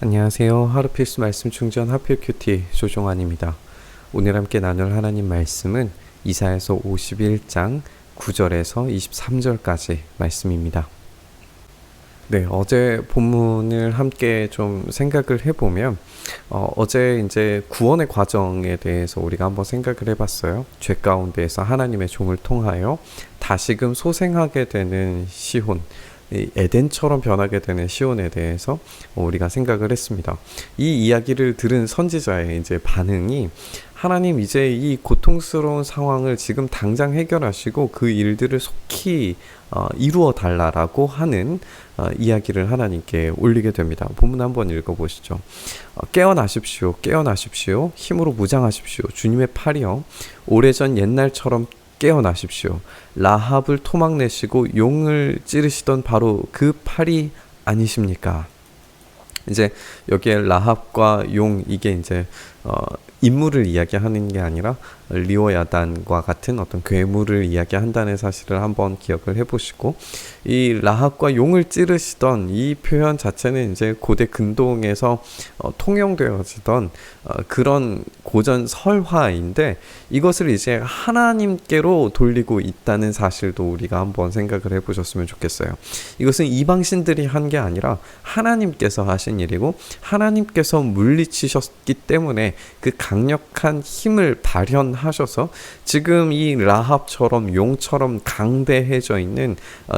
안녕하세요. 하루 필수 말씀 충전 하필 큐티 조종환입니다. 오늘 함께 나눌 하나님 말씀은 이사야서 51장 9절에서 23절까지 말씀입니다. 네, 어제 본문을 함께 좀 생각을 해보면 어제 이제 구원의 과정에 대해서 우리가 한번 생각을 해봤어요. 죄 가운데에서 하나님의 종을 통하여 다시금 소생하게 되는 시혼, 에덴처럼 변하게 되는 시온에 대해서 우리가 생각을 했습니다. 이 이야기를 들은 선지자의 이제 반응이 하나님 이제 이 고통스러운 상황을 지금 당장 해결하시고 그 일들을 속히 이루어 달라라고 하는 이야기를 하나님께 올리게 됩니다. 본문 한번 읽어보시죠. 깨어나십시오. 깨어나십시오. 힘으로 무장하십시오. 주님의 팔이여 오래전 옛날처럼 깨어나십시오. 라합을 토막내시고 용을 찌르시던 바로 그 팔이 아니십니까? 이제 여기에 라합과 용 이게 이제 인물을 이야기하는 게 아니라 리오야단과 같은 어떤 괴물을 이야기한다는 사실을 한번 기억을 해보시고, 이 라합과 용을 찌르시던 이 표현 자체는 이제 고대 근동에서 통용되어지던 그런 고전 설화인데, 이것을 이제 하나님께로 돌리고 있다는 사실도 우리가 한번 생각을 해보셨으면 좋겠어요. 이것은 이방신들이 한 게 아니라 하나님께서 하신 일이고, 하나님께서 물리치셨기 때문에 그 강력한 힘을 발현하셔서 지금 이 라합처럼 용처럼 강대해져 있는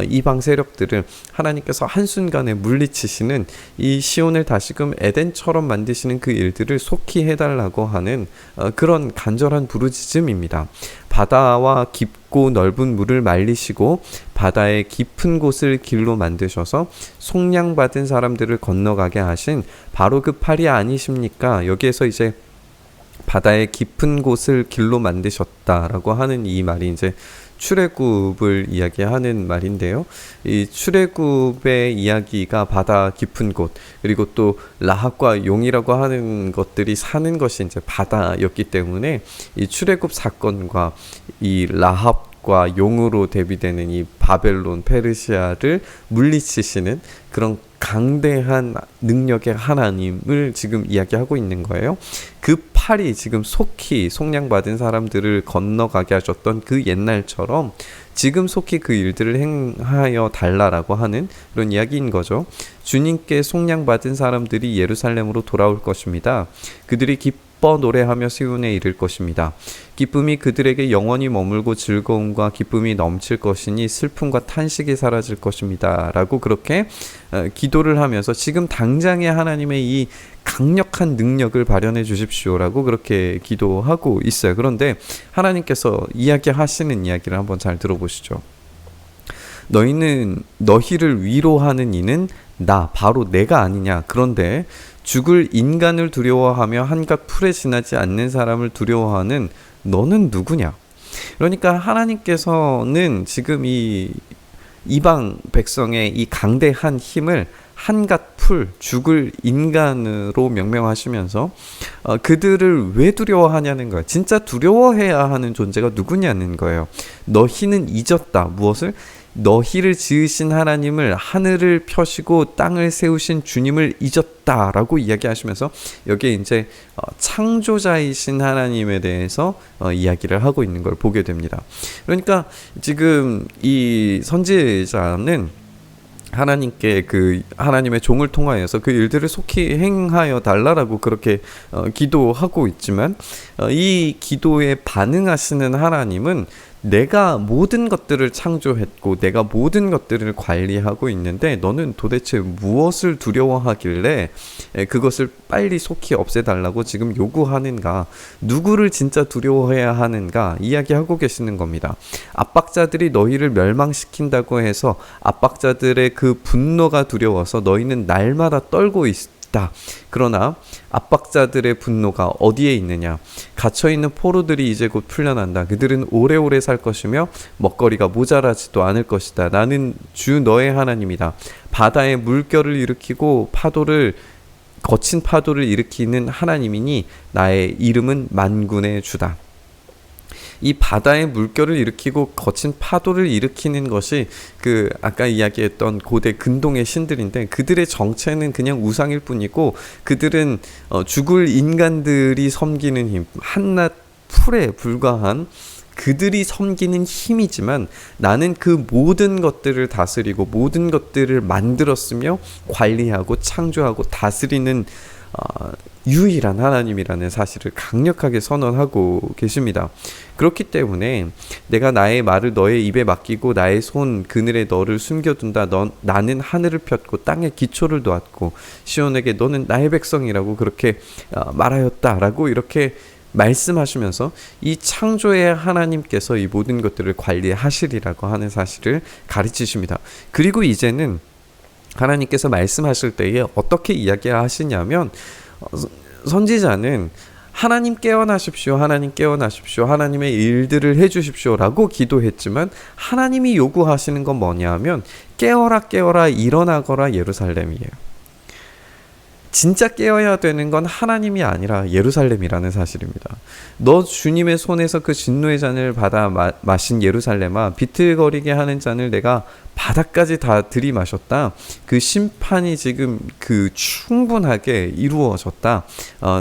이방 세력들을 하나님께서 한순간에 물리치시는, 이 시온을 다시금 에덴처럼 만드시는 그 일들을 속히 해달라고 하는 그런 간절한 부르짖음입니다. 바다와 깊고 넓은 물을 말리시고 바다의 깊은 곳을 길로 만드셔서 속량받은 사람들을 건너가게 하신 바로 그 팔이 아니십니까? 여기에서 이제 바다의 깊은 곳을 길로 만드셨다라고 하는 이 말이 이제 출애굽을 이야기하는 말인데요. 이 출애굽의 이야기가 바다 깊은 곳, 그리고 또 라합과 용이라고 하는 것들이 사는 것이 이제 바다였기 때문에 이 출애굽 사건과 이 라합과 용으로 대비되는 이 바벨론, 페르시아를 물리치시는 그런 강대한 능력의 하나님을 지금 이야기하고 있는 거예요. 그 팔이 지금 속히 속량받은 사람들을 건너가게 하셨던 그 옛날처럼 지금 속히 그 일들을 행하여 달라라고 하는 그런 이야기인 거죠. 주님께 속량받은 사람들이 예루살렘으로 돌아올 것입니다. 그들이 기뻐 노래하며 시온에 이를 것입니다. 기쁨이 그들에게 영원히 머물고 즐거움과 기쁨이 넘칠 것이니 슬픔과 탄식이 사라질 것입니다. 라고 그렇게 기도를 하면서 지금 당장의 하나님의 이 강력한 능력을 발현해 주십시오라고 그렇게 기도하고 있어요. 그런데 하나님께서 이야기하시는 이야기를 한번 잘 들어보시죠. 너희를 위로하는 이는 나, 바로 내가 아니냐. 그런데 죽을 인간을 두려워하며 한갓 풀에 지나지 않는 사람을 두려워하는 너는 누구냐? 그러니까 하나님께서는 지금 이 이방 백성의 이 강대한 힘을 한갓 풀, 죽을 인간으로 명명하시면서 그들을 왜 두려워하냐는 거예요. 진짜 두려워해야 하는 존재가 누구냐는 거예요. 너희는 잊었다. 무엇을? 너희를 지으신 하나님을, 하늘을 펴시고 땅을 세우신 주님을 잊었다라고 이야기하시면서 여기에 이제 창조자이신 하나님에 대해서 이야기를 하고 있는 걸 보게 됩니다. 그러니까 지금 이 선지자는 하나님께 그 하나님의 종을 통하여서 그 일들을 속히 행하여 달라라고 그렇게 기도하고 있지만, 이 기도에 반응하시는 하나님은 내가 모든 것들을 창조했고 내가 모든 것들을 관리하고 있는데 너는 도대체 무엇을 두려워하길래 그것을 빨리 속히 없애달라고 지금 요구하는가, 누구를 진짜 두려워해야 하는가 이야기하고 계시는 겁니다. 압박자들이 너희를 멸망시킨다고 해서 압박자들의 그 분노가 두려워서 너희는 날마다 떨고 있다. 그러나 압박자들의 분노가 어디에 있느냐? 갇혀있는 포로들이 이제 곧 풀려난다. 그들은 오래오래 살 것이며 먹거리가 모자라지도 않을 것이다. 나는 주 너의 하나님이다. 바다의 물결을 일으키고 거친 파도를 일으키는 하나님이니 나의 이름은 만군의 주다. 이 바다의 물결을 일으키고 거친 파도를 일으키는 것이 그 아까 이야기했던 고대 근동의 신들인데, 그들의 정체는 그냥 우상일 뿐이고, 그들은 죽을 인간들이 섬기는 힘, 한낱 풀에 불과한 그들이 섬기는 힘이지만, 나는 그 모든 것들을 다스리고 모든 것들을 만들었으며 관리하고 창조하고 다스리는 유일한 하나님이라는 사실을 강력하게 선언하고 계십니다. 그렇기 때문에 내가 나의 말을 너의 입에 맡기고 나의 손 그늘에 너를 숨겨둔다. 나는 하늘을 폈고 땅의 기초를 놓았고 시온에게 너는 나의 백성이라고 그렇게 말하였다라고 이렇게 말씀하시면서 이 창조의 하나님께서 이 모든 것들을 관리하시리라고 하는 사실을 가르치십니다. 그리고 이제는 하나님께서 말씀하실 때에 어떻게 이야기하시냐면, 선지자는 하나님 깨어나십시오, 하나님 깨어나십시오, 하나님의 일들을 해주십시오 라고 기도했지만, 하나님이 요구하시는 건 뭐냐면 깨어라 깨어라 일어나거라 예루살렘이에요. 진짜 깨어야 되는 건 하나님이 아니라 예루살렘이라는 사실입니다. 너 주님의 손에서 그 진노의 잔을 받아 마신 예루살렘아, 비틀거리게 하는 잔을 내가 바닥까지 다 들이마셨다. 그 심판이 지금 그 충분하게 이루어졌다.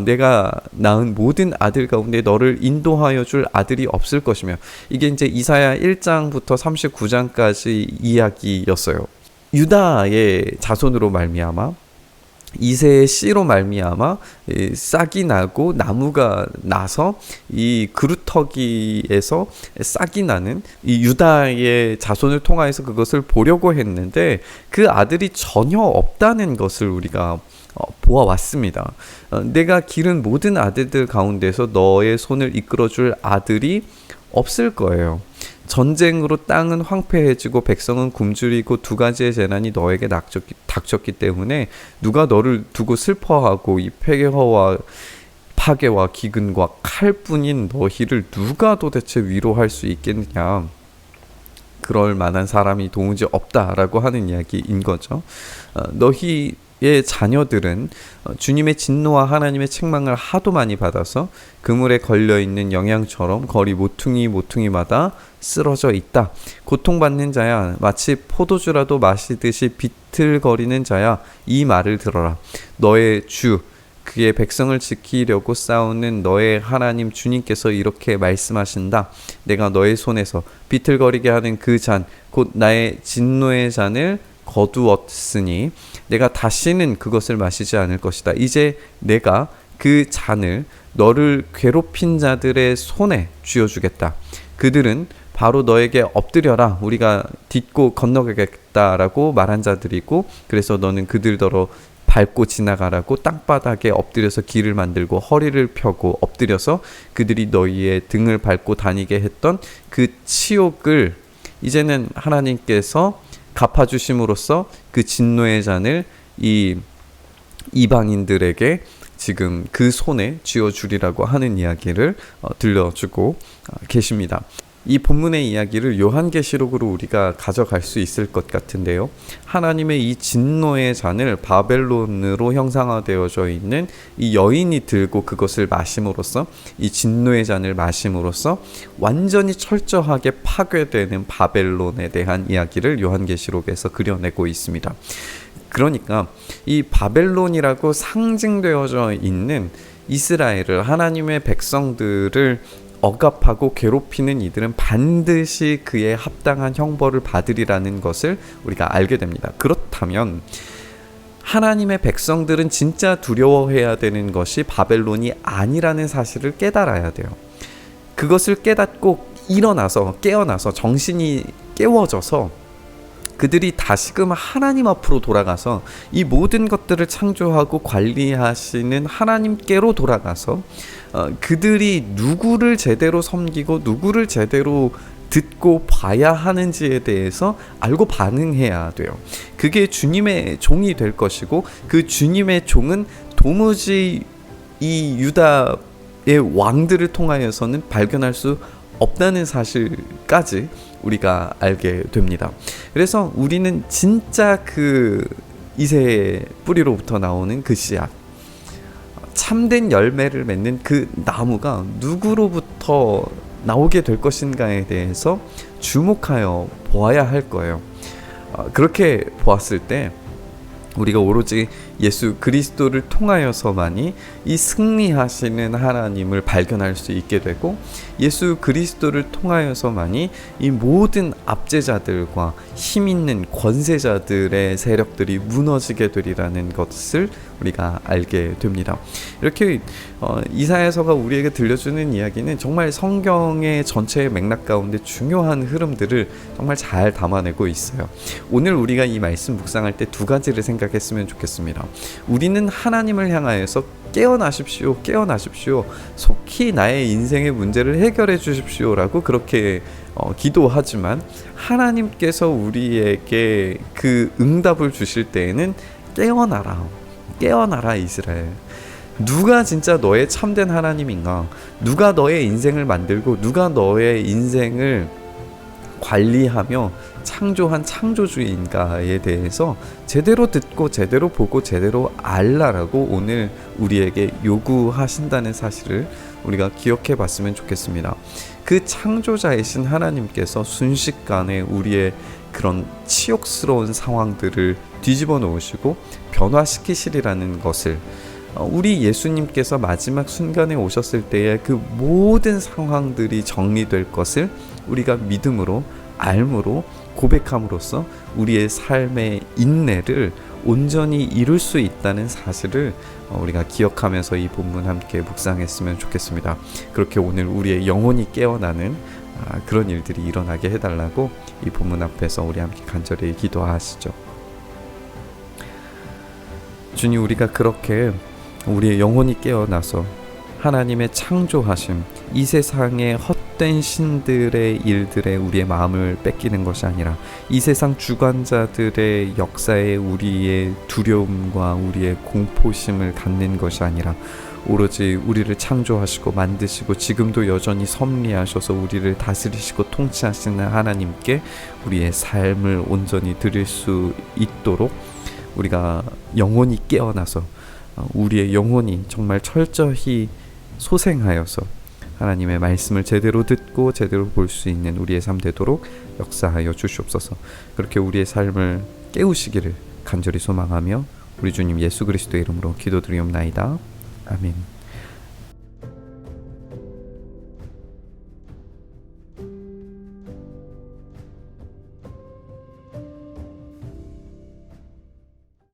내가 낳은 모든 아들 가운데 너를 인도하여 줄 아들이 없을 것이며, 이게 이제 이사야 1장부터 39장까지 이야기였어요. 유다의 자손으로 말미암아 이새의 씨로 말미암아 싹이 나고 나무가 나서 이 그루터기에서 싹이 나는 이 유다의 자손을 통하여서 그것을 보려고 했는데, 그 아들이 전혀 없다는 것을 우리가 보아왔습니다. 내가 기른 모든 아들들 가운데서 너의 손을 이끌어줄 아들이 없을 거예요. 전쟁으로 땅은 황폐해지고 백성은 굶주리고 두 가지의 재난이 너에게 닥쳤기 때문에 누가 너를 두고 슬퍼하고 이 폐허와 파괴와 기근과 칼뿐인 너희를 누가 도대체 위로할 수 있겠느냐. 그럴 만한 사람이 도무지 없다라고 하는 이야기인 거죠. 너희의 자녀들은 주님의 진노와 하나님의 책망을 하도 많이 받아서 그물에 걸려있는 영양처럼 거리 모퉁이마다 쓰러져 있다. 고통받는 자야, 마치 포도주라도 마시듯이 비틀거리는 자야, 이 말을 들어라. 너의 주, 그의 백성을 지키려고 싸우는 너의 하나님 주님께서 이렇게 말씀하신다. 내가 너의 손에서 비틀거리게 하는 그 잔, 곧 나의 진노의 잔을 거두었으니 내가 다시는 그것을 마시지 않을 것이다. 이제 내가 그 잔을 너를 괴롭힌 자들의 손에 쥐어주겠다. 그들은 바로 너에게 엎드려라, 우리가 딛고 건너가겠다라고 말한 자들이고, 그래서 너는 그들더러 밟고 지나가라고 땅바닥에 엎드려서 길을 만들고 허리를 펴고 엎드려서 그들이 너희의 등을 밟고 다니게 했던 그 치욕을 이제는 하나님께서 갚아주심으로써 그 진노의 잔을 이 이방인들에게 지금 그 손에 쥐어주리라고 하는 이야기를 들려주고 계십니다. 이 본문의 이야기를 요한계시록으로 우리가 가져갈 수 있을 것 같은데요. 하나님의 이 진노의 잔을 바벨론으로 형상화되어져 있는 이 여인이 들고 그것을 마심으로써, 이 진노의 잔을 마심으로써 완전히 철저하게 파괴되는 바벨론에 대한 이야기를 요한계시록에서 그려내고 있습니다. 그러니까 이 바벨론이라고 상징되어져 있는 이스라엘을, 하나님의 백성들을 억압하고 괴롭히는 이들은 반드시 그에 합당한 형벌을 받으리라는 것을 우리가 알게 됩니다. 그렇다면 하나님의 백성들은 진짜 두려워해야 되는 것이 바벨론이 아니라는 사실을 깨달아야 돼요. 그것을 깨닫고 깨어나서 정신이 깨워져서 그들이 다시금 하나님 앞으로 돌아가서 이 모든 것들을 창조하고 관리하시는 하나님께로 돌아가서 그들이 누구를 제대로 섬기고 누구를 제대로 듣고 봐야 하는지에 대해서 알고 반응해야 돼요. 그게 주님의 종이 될 것이고, 그 주님의 종은 도무지 이 유다의 왕들을 통하여서는 발견할 수 없다는 사실까지 우리가 알게 됩니다. 그래서 우리는 진짜 그 이새의 뿌리로부터 나오는 그 씨앗, 참된 열매를 맺는 그 나무가 누구로부터 나오게 될 것인가에 대해서 주목하여 보아야 할 거예요. 그렇게 보았을 때 우리가 오로지 예수 그리스도를 통하여서만이 이 승리하시는 하나님을 발견할 수 있게 되고, 예수 그리스도를 통하여서만이 이 모든 압제자들과 힘 있는 권세자들의 세력들이 무너지게 되리라는 것을 우리가 알게 됩니다. 이렇게 이사야서가 우리에게 들려주는 이야기는 정말 성경의 전체의 맥락 가운데 중요한 흐름들을 정말 잘 담아내고 있어요. 오늘 우리가 이 말씀 묵상할 때 두 가지를 생각했으면 좋겠습니다. 우리는 하나님을 향하여서 깨어나십시오, 깨어나십시오, 속히 나의 인생의 문제를 해결해 주십시오 라고 그렇게 기도하지만, 하나님께서 우리에게 그 응답을 주실 때에는 깨어나라, 깨어나라 이스라엘. 누가 진짜 너의 참된 하나님인가? 누가 너의 인생을 만들고 누가 너의 인생을 관리하며 창조한 창조주인가에 대해서 제대로 듣고 제대로 보고 제대로 알라라고 오늘 우리에게 요구하신다는 사실을 우리가 기억해 봤으면 좋겠습니다. 그 창조자이신 하나님께서 순식간에 우리의 그런 치욕스러운 상황들을 뒤집어 놓으시고 변화시키시리라는 것을, 우리 예수님께서 마지막 순간에 오셨을 때에 그 모든 상황들이 정리될 것을 우리가 믿음으로, 알므로, 고백함으로써 우리의 삶의 인내를 온전히 이룰 수 있다는 사실을 우리가 기억하면서 이 본문 함께 묵상했으면 좋겠습니다. 그렇게 오늘 우리의 영혼이 깨어나는 그런 일들이 일어나게 해달라고 이 본문 앞에서 우리 함께 간절히 기도하시죠. 주님, 우리가 그렇게 우리의 영혼이 깨어나서 하나님의 창조하심, 이 세상의 헛된 신들의 일들에 우리의 마음을 뺏기는 것이 아니라, 이 세상 주관자들의 역사에 우리의 두려움과 우리의 공포심을 갖는 것이 아니라, 오로지 우리를 창조하시고 만드시고 지금도 여전히 섭리하셔서 우리를 다스리시고 통치하시는 하나님께 우리의 삶을 온전히 드릴 수 있도록 우리가 영혼이 깨어나서 우리의 영혼이 정말 철저히 소생하여서 하나님의 말씀을 제대로 듣고 제대로 볼 수 있는 우리의 삶 되도록 역사하여 주시옵소서. 그렇게 우리의 삶을 깨우시기를 간절히 소망하며 우리 주님 예수 그리스도의 이름으로 기도드리옵나이다. 아멘.